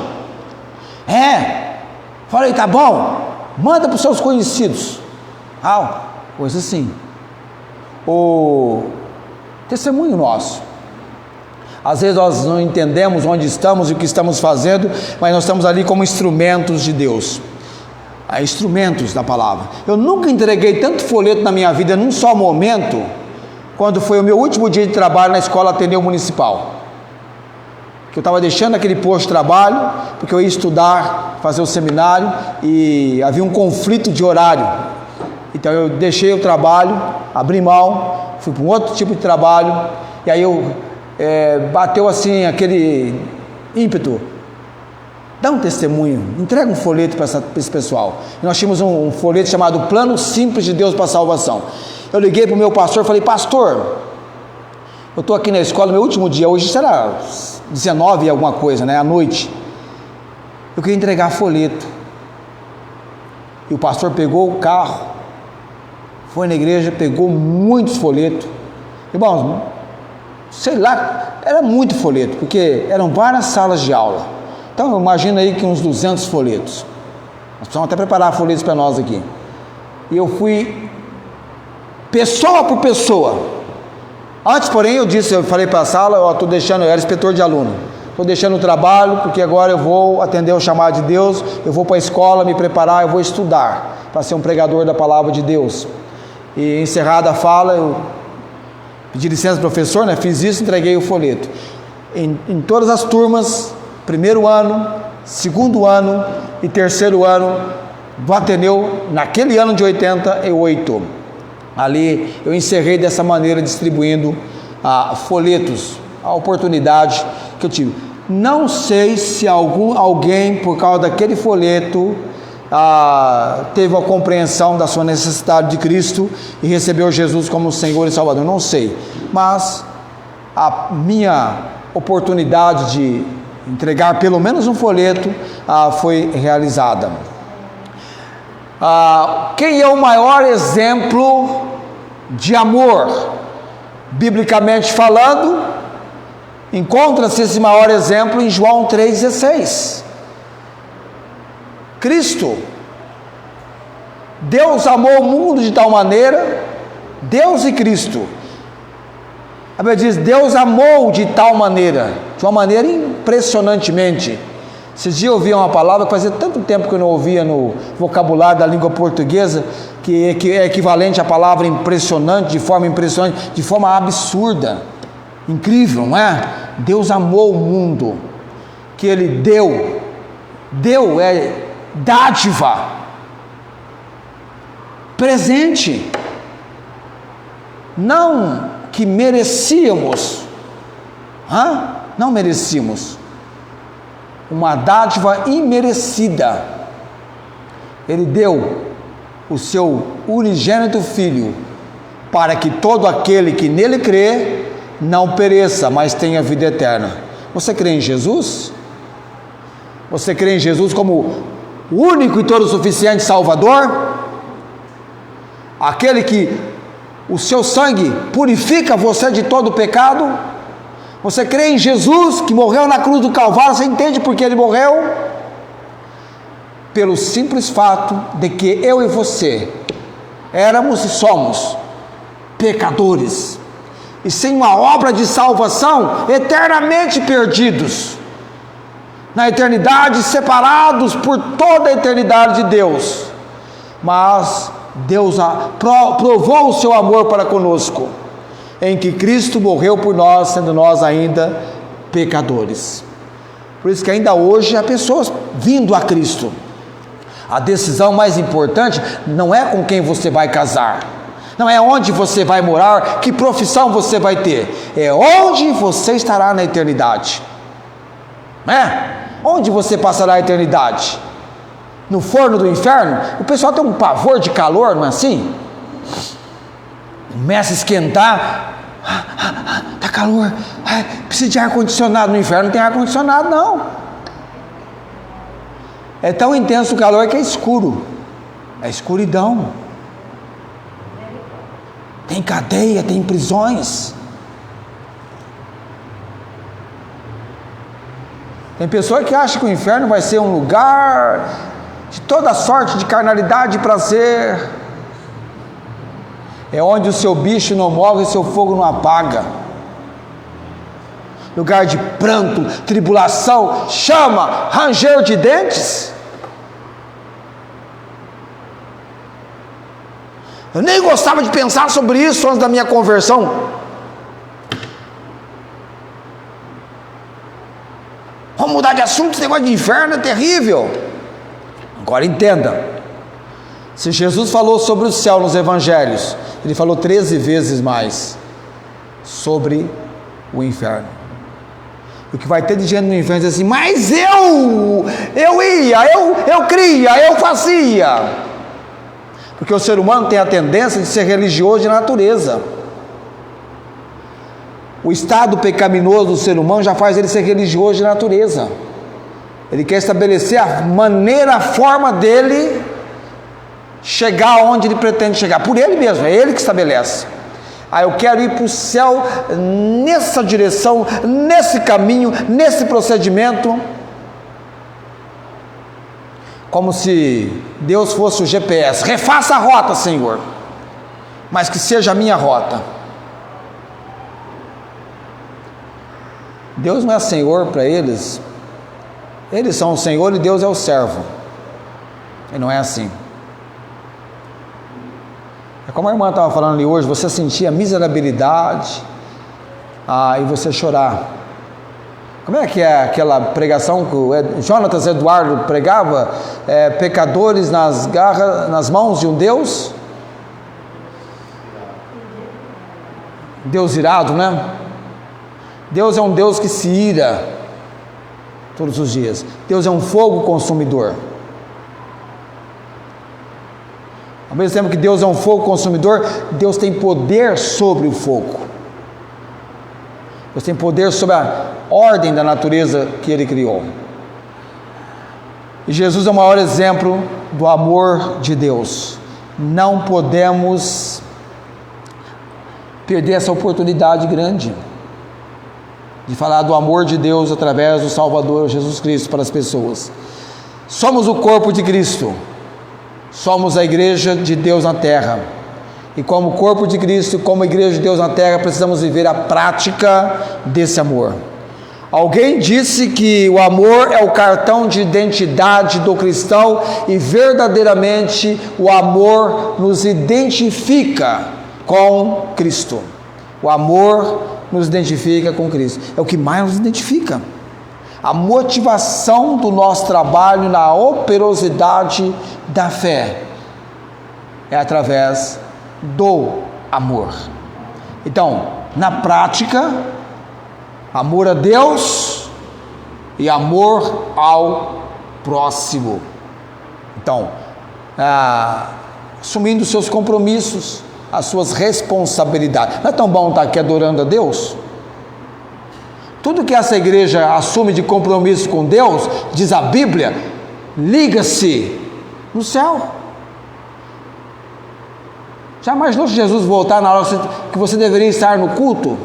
Falei: tá bom, manda para os seus conhecidos. Coisa assim. O testemunho nosso, às vezes nós não entendemos onde estamos e o que estamos fazendo, mas nós estamos ali como instrumentos de Deus, instrumentos da palavra. Eu nunca entreguei tanto folheto na minha vida num só momento, quando foi o meu último dia de trabalho na escola Ateneu Municipal, que eu estava deixando aquele posto de trabalho, porque eu ia estudar, fazer o seminário, e havia um conflito de horário. Então eu deixei o trabalho, abri mão, fui para um outro tipo de trabalho, e aí bateu assim aquele ímpeto: dá um testemunho, entrega um folheto para esse pessoal. E nós tínhamos um folheto chamado Plano Simples de Deus para a Salvação. Eu liguei para o meu pastor e falei: pastor, eu estou aqui na escola, meu último dia, hoje será 19 e alguma coisa, à noite, eu queria entregar folheto. E o pastor pegou o carro, foi na igreja, pegou muitos folhetos. Irmãos, sei lá, era muito folheto, porque eram várias salas de aula. Então imagina aí que uns 200 folhetos. Nós precisamos até preparar folhetos para nós aqui. E eu fui pessoa por pessoa. Antes, porém, eu falei para a sala: eu era inspetor de aluno, estou deixando o trabalho, porque agora eu vou atender o chamado de Deus, eu vou para a escola me preparar, eu vou estudar para ser um pregador da palavra de Deus. E encerrada a fala, eu pedi licença, professor, fiz isso, entreguei o folheto. Em todas as turmas, primeiro ano, segundo ano e terceiro ano do Ateneu, naquele ano de 88, ali eu encerrei dessa maneira, distribuindo folhetos, a oportunidade que eu tive. Não sei se alguém, por causa daquele folheto, teve a compreensão da sua necessidade de Cristo e recebeu Jesus como Senhor e Salvador, não sei, mas a minha oportunidade de entregar pelo menos um folheto foi realizada. Quem é o maior exemplo de amor, biblicamente falando? Encontra-se esse maior exemplo em João 3,16. Cristo. Deus amou o mundo de tal maneira, Deus e Cristo. A Bíblia diz, Deus amou de tal maneira, de uma maneira impressionantemente. Esses dias eu ouvi uma palavra que fazia tanto tempo que eu não ouvia no vocabulário da língua portuguesa, que é equivalente à palavra impressionante, de forma impressionante, de forma absurda, incrível, não é? Deus amou o mundo, que Ele deu é dádiva, presente, não que merecíamos, não merecíamos, uma dádiva imerecida. Ele deu o seu unigênito Filho, para que todo aquele que nele crê, não pereça, mas tenha vida eterna. Você crê em Jesus? Você crê em Jesus como o único e todo suficiente Salvador? Aquele que o seu sangue purifica você de todo pecado? Você crê em Jesus que morreu na cruz do Calvário? Você entende por que Ele morreu? Pelo simples fato de que eu e você éramos e somos pecadores, e sem uma obra de salvação, eternamente perdidos, na eternidade, separados por toda a eternidade de Deus. Mas Deus provou o seu amor para conosco, em que Cristo morreu por nós, sendo nós ainda pecadores. Por isso que ainda hoje há pessoas vindo a Cristo. A decisão mais importante não é com quem você vai casar, não é onde você vai morar, que profissão você vai ter, é onde você estará na eternidade, onde você passará a eternidade? No forno do inferno? O pessoal tem um pavor de calor, não é assim? Começa a esquentar, está calor, precisa de ar-condicionado. No inferno não tem ar-condicionado, não. É tão intenso o calor que é escuro, é escuridão, tem cadeia, tem prisões. Tem pessoa que acha que o inferno vai ser um lugar de toda sorte de carnalidade e prazer, é onde o seu bicho não morre e seu fogo não apaga, lugar de pranto, tribulação, chama, ranger de dentes. Eu nem gostava de pensar sobre isso antes da minha conversão. Vamos mudar de assunto, esse negócio de inferno é terrível. Agora entenda, se Jesus falou sobre o céu nos evangelhos, Ele falou 13 vezes mais sobre o inferno. O que vai ter de gente no inferno diz assim, mas eu cria, eu fazia. Porque o ser humano tem a tendência de ser religioso de natureza. O estado pecaminoso do ser humano já faz ele ser religioso de natureza. Ele quer estabelecer a maneira, a forma dele chegar onde ele pretende chegar, por ele mesmo, é ele que estabelece. Eu quero ir para o céu nessa direção, nesse caminho, nesse procedimento, como se Deus fosse o GPS. Refaça a rota, Senhor, mas que seja a minha rota. Deus não é Senhor para eles. Eles são o Senhor e Deus é o servo. E não é assim. É como a irmã estava falando ali hoje, você sentir a miserabilidade e você chorar. Como é que é aquela pregação que o Jonatas Eduardo pregava? Pecadores nas mãos de um Deus? Deus irado, né? Deus é um Deus que se ira todos os dias. Deus é um fogo consumidor. Ao mesmo tempo que Deus é um fogo consumidor, Deus tem poder sobre o fogo. Deus tem poder sobre a ordem da natureza que Ele criou. E Jesus é o maior exemplo do amor de Deus. Não podemos perder essa oportunidade grande de falar do amor de Deus através do Salvador Jesus Cristo para as pessoas. Somos o corpo de Cristo, somos a igreja de Deus na terra, e como corpo de Cristo, como igreja de Deus na terra, precisamos viver a prática desse amor. Alguém disse que o amor é o cartão de identidade do cristão, e verdadeiramente o amor nos identifica com Cristo. O amor nos identifica com Cristo, é o que mais nos identifica. A motivação do nosso trabalho na operosidade da fé é através do amor. Então, na prática, amor a Deus e amor ao próximo. Então, assumindo seus compromissos, as suas responsabilidades. Não é tão bom estar aqui adorando a Deus? Tudo que essa igreja assume de compromisso com Deus, diz a Bíblia, liga-se no céu. Já imaginou se Jesus voltar na hora que você deveria estar no culto?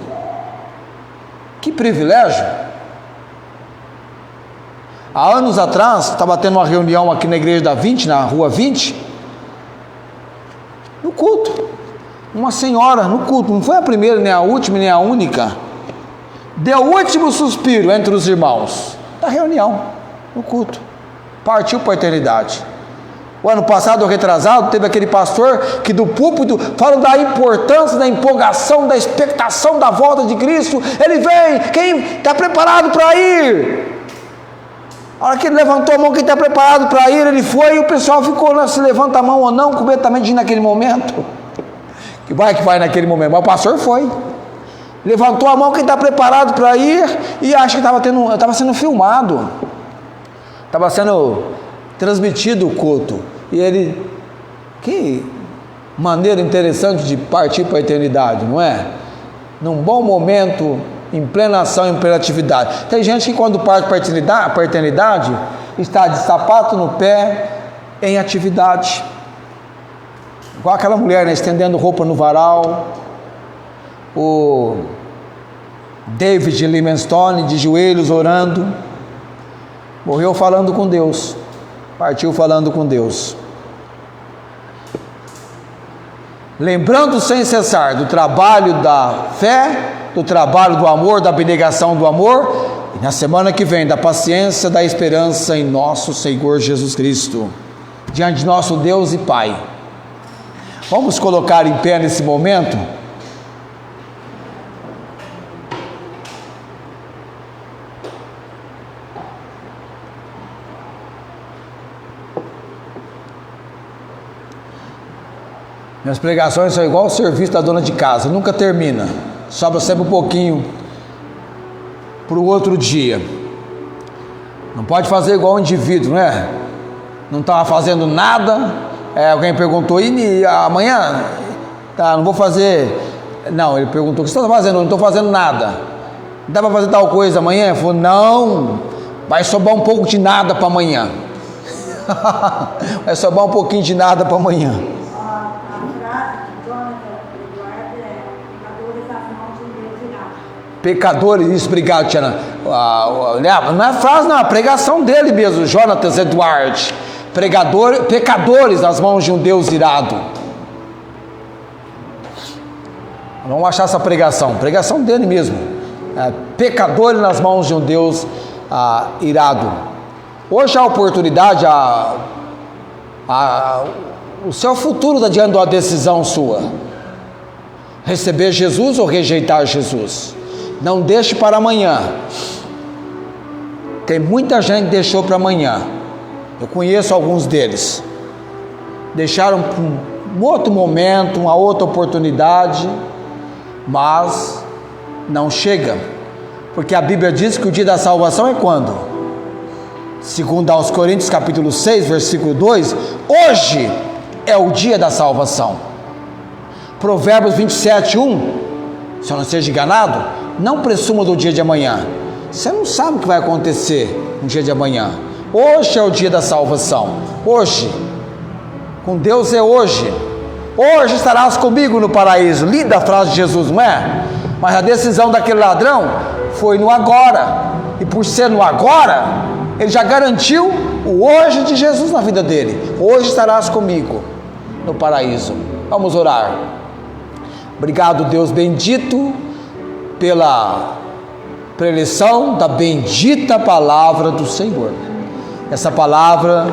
Que privilégio! Há anos atrás, estava tendo uma reunião aqui na igreja da 20, na rua 20, no culto. Uma senhora no culto, não foi a primeira, nem a última, nem a única, deu o último suspiro entre os irmãos da reunião, no culto, partiu para a eternidade. O ano passado, retrasado, teve aquele pastor que do púlpito fala da importância, da empolgação, da expectação da volta de Cristo. Ele vem, quem está preparado para ir? A hora que ele levantou a mão, quem está preparado para ir, ele foi, e o pessoal ficou, né, se levanta a mão ou não, completamente naquele momento, que vai naquele momento, mas o pastor foi, levantou a mão, quem está preparado para ir, e acha que estava sendo filmado, estava sendo transmitido o culto, e ele, que maneira interessante de partir para a eternidade, não é? Num bom momento, em plena ação, em plena atividade. Tem gente que quando parte para a eternidade, está de sapato no pé, em atividade, igual aquela mulher, né, estendendo roupa no varal, o David Livingstone de joelhos orando, morreu falando com Deus, partiu falando com Deus, lembrando sem cessar do trabalho da fé, do trabalho do amor, da abnegação do amor, e na semana que vem da paciência, da esperança em nosso Senhor Jesus Cristo, diante de nosso Deus e Pai. Vamos colocar em pé nesse momento. Minhas pregações são igual o serviço da dona de casa, nunca termina, sobra sempre um pouquinho para o outro dia. Não pode fazer igual o indivíduo, né? Não estava fazendo nada. Alguém perguntou, e amanhã? Tá, não vou fazer. Não, ele perguntou, o que você está fazendo? Eu não estou fazendo nada. Dá para fazer tal coisa amanhã? Ele falou, não, vai sobrar um pouco de nada para amanhã. Vai sobrar um pouquinho de nada para amanhã. Pecadores, isso, obrigado, Tiana. Não é frase, não, é a pregação dele mesmo, Jonatas Edward. Pecadores nas mãos de um Deus irado. Vamos achar essa pregação dele mesmo. Pecadores nas mãos de um Deus irado. Hoje a oportunidade, o seu futuro está diante de uma decisão sua: receber Jesus ou rejeitar Jesus. Não deixe para amanhã. Tem muita gente que deixou para amanhã. Eu conheço alguns deles. Deixaram para um outro momento, uma outra oportunidade, mas não chega. Porque a Bíblia diz que o dia da salvação é quando? Segundo aos Coríntios capítulo 6, versículo 2, hoje é o dia da salvação. Provérbios 27:1, se eu não seja enganado, não presuma do dia de amanhã. Você não sabe o que vai acontecer no dia de amanhã. Hoje é o dia da salvação. Hoje, com Deus é hoje. Hoje estarás comigo no paraíso. Linda a frase de Jesus, não é? Mas a decisão daquele ladrão foi no agora. E por ser no agora, ele já garantiu o hoje de Jesus na vida dele. Hoje estarás comigo no paraíso. Vamos orar. Obrigado, Deus bendito, pela preleção da bendita palavra do Senhor. Essa palavra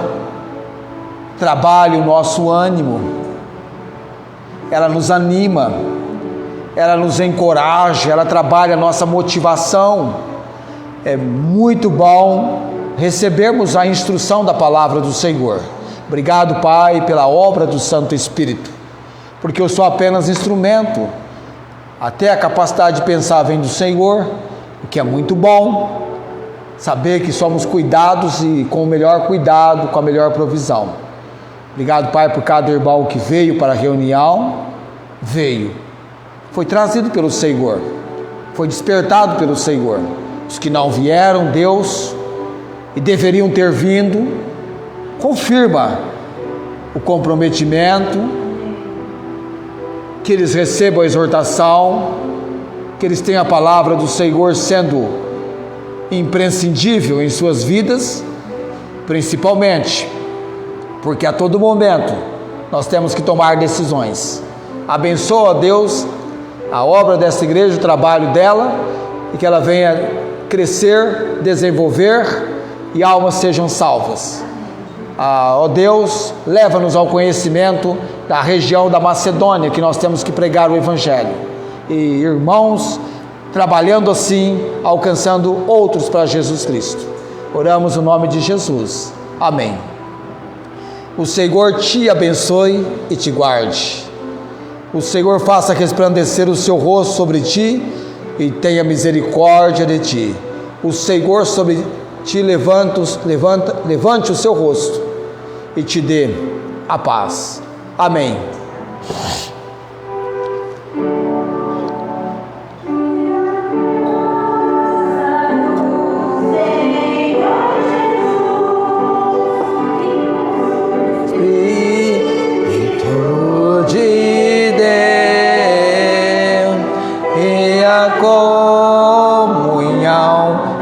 trabalha o nosso ânimo, ela nos anima, ela nos encoraja, ela trabalha a nossa motivação. É muito bom recebermos a instrução da palavra do Senhor. Obrigado, Pai, pela obra do Santo Espírito, porque eu sou apenas instrumento. Até a capacidade de pensar vem do Senhor, o que é muito bom, saber que somos cuidados e com o melhor cuidado, com a melhor provisão. Obrigado, Pai, por cada irmão que veio para a reunião, foi trazido pelo Senhor, foi despertado pelo Senhor. Os que não vieram, Deus, e deveriam ter vindo, confirma o comprometimento, que eles recebam a exortação, que eles tenham a palavra do Senhor sendo imprescindível em suas vidas, principalmente porque a todo momento nós temos que tomar decisões. Abençoa, Deus, a obra dessa igreja, o trabalho dela, e que ela venha crescer, desenvolver e almas sejam salvas. Ó Deus, leva-nos ao conhecimento da região da Macedônia, que nós temos que pregar o Evangelho, e irmãos trabalhando assim, alcançando outros para Jesus Cristo. Oramos no nome de Jesus, amém. O Senhor te abençoe e te guarde. O Senhor faça resplandecer o seu rosto sobre ti e tenha misericórdia de ti. O Senhor sobre ti levante o seu rosto e te dê a paz. Amém.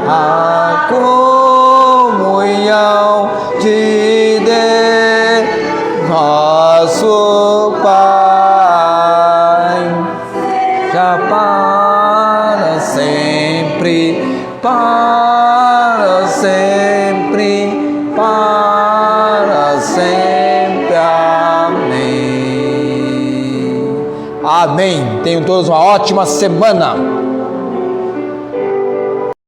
A comunhão de Deus, nosso Pai, já para sempre, para sempre, para sempre. Amém. Amém. Tenham todos uma ótima semana.